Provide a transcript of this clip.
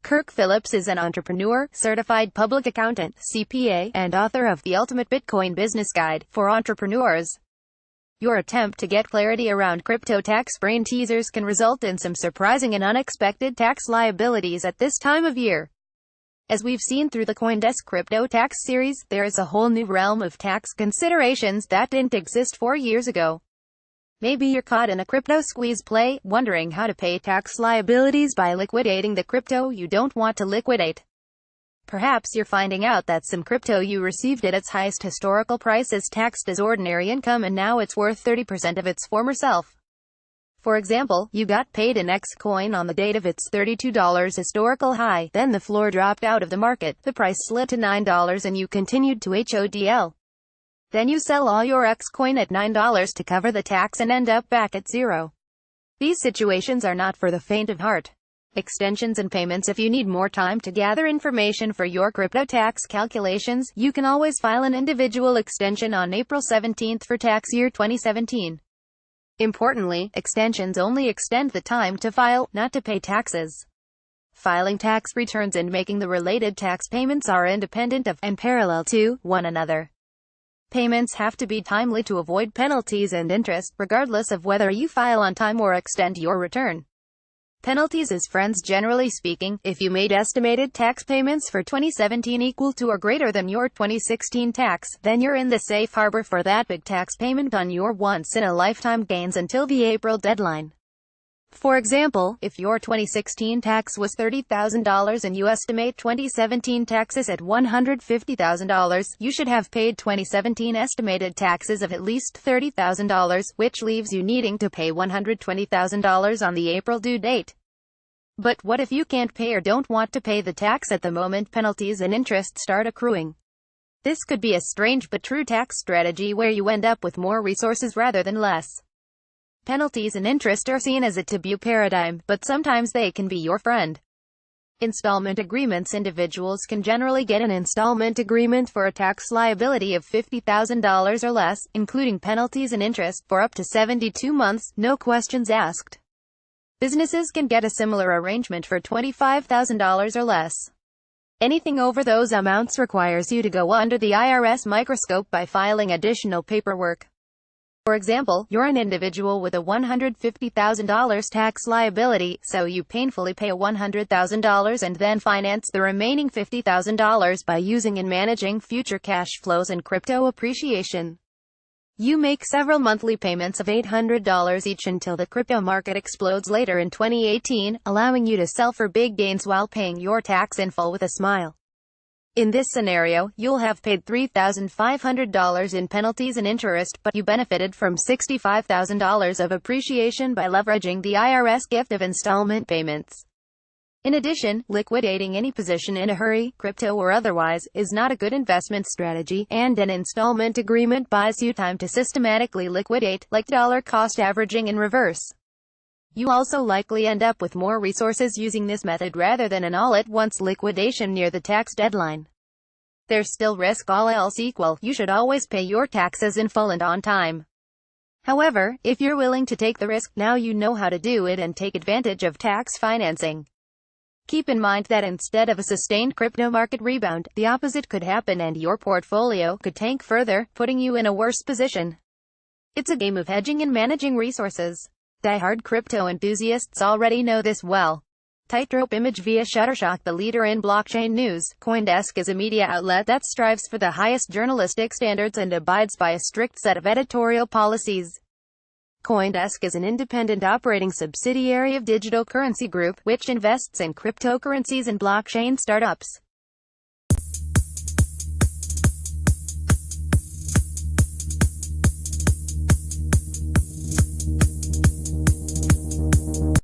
Kirk Phillips is an entrepreneur, certified public accountant, CPA, and author of The Ultimate Bitcoin Business Guide for Entrepreneurs. Your attempt to get clarity around crypto tax brain teasers can result in some surprising and unexpected tax liabilities at this time of year. As we've seen through the CoinDesk crypto tax series, there is a whole new realm of tax considerations that didn't exist 4 years ago. Maybe you're caught in a crypto squeeze play, wondering how to pay tax liabilities by liquidating the crypto you don't want to liquidate. Perhaps you're finding out that some crypto you received at its highest historical price is taxed as ordinary income and now it's worth 30% of its former self. For example, you got paid in Xcoin on the date of its $32 historical high, then the floor dropped out of the market, the price slid to $9 and you continued to HODL. Then you sell all your Xcoin at $9 to cover the tax and end up back at zero. These situations are not for the faint of heart. Extensions and payments. If you need more time to gather information for your crypto tax calculations, you can always file an individual extension on April 17th for tax year 2017. Importantly, extensions only extend the time to file, not to pay taxes. Filing tax returns and making the related tax payments are independent of, and parallel to, one another. Payments have to be timely to avoid penalties and interest, regardless of whether you file on time or extend your return. Penalties is friends. Generally speaking, if you made estimated tax payments for 2017 equal to or greater than your 2016 tax, then you're in the safe harbor for that big tax payment on your once-in-a-lifetime gains until the April deadline. For example, if your 2016 tax was $30,000 and you estimate 2017 taxes at $150,000, you should have paid 2017 estimated taxes of at least $30,000, which leaves you needing to pay $120,000 on the April due date. But what if you can't pay or don't want to pay the tax at the moment penalties and interest start accruing? This could be a strange but true tax strategy where you end up with more resources rather than less. Penalties and interest are seen as a taboo paradigm, but sometimes they can be your friend. Installment agreements. Individuals can generally get an installment agreement for a tax liability of $50,000 or less, including penalties and interest, for up to 72 months, no questions asked. Businesses can get a similar arrangement for $25,000 or less. Anything over those amounts requires you to go under the IRS microscope by filing additional paperwork. For example, you're an individual with a $150,000 tax liability, so you painfully pay $100,000 and then finance the remaining $50,000 by using and managing future cash flows and crypto appreciation. You make several monthly payments of $800 each until the crypto market explodes later in 2018, allowing you to sell for big gains while paying your tax in full with a smile. In this scenario, you'll have paid $3,500 in penalties and interest, but you benefited from $65,000 of appreciation by leveraging the IRS gift of installment payments. In addition, liquidating any position in a hurry, crypto or otherwise, is not a good investment strategy, and an installment agreement buys you time to systematically liquidate, like dollar cost averaging in reverse. You also likely end up with more resources using this method rather than an all-at-once liquidation near the tax deadline. There's still risk. All else equal, you should always pay your taxes in full and on time. However, if you're willing to take the risk, now you know how to do it and take advantage of tax financing. Keep in mind that instead of a sustained crypto market rebound, the opposite could happen and your portfolio could tank further, putting you in a worse position. It's a game of hedging and managing resources. Die-hard crypto enthusiasts already know this well. Tightrope image via Shutterstock. The leader in blockchain news, CoinDesk is a media outlet that strives for the highest journalistic standards and abides by a strict set of editorial policies. CoinDesk is an independent operating subsidiary of Digital Currency Group, which invests in cryptocurrencies and blockchain startups.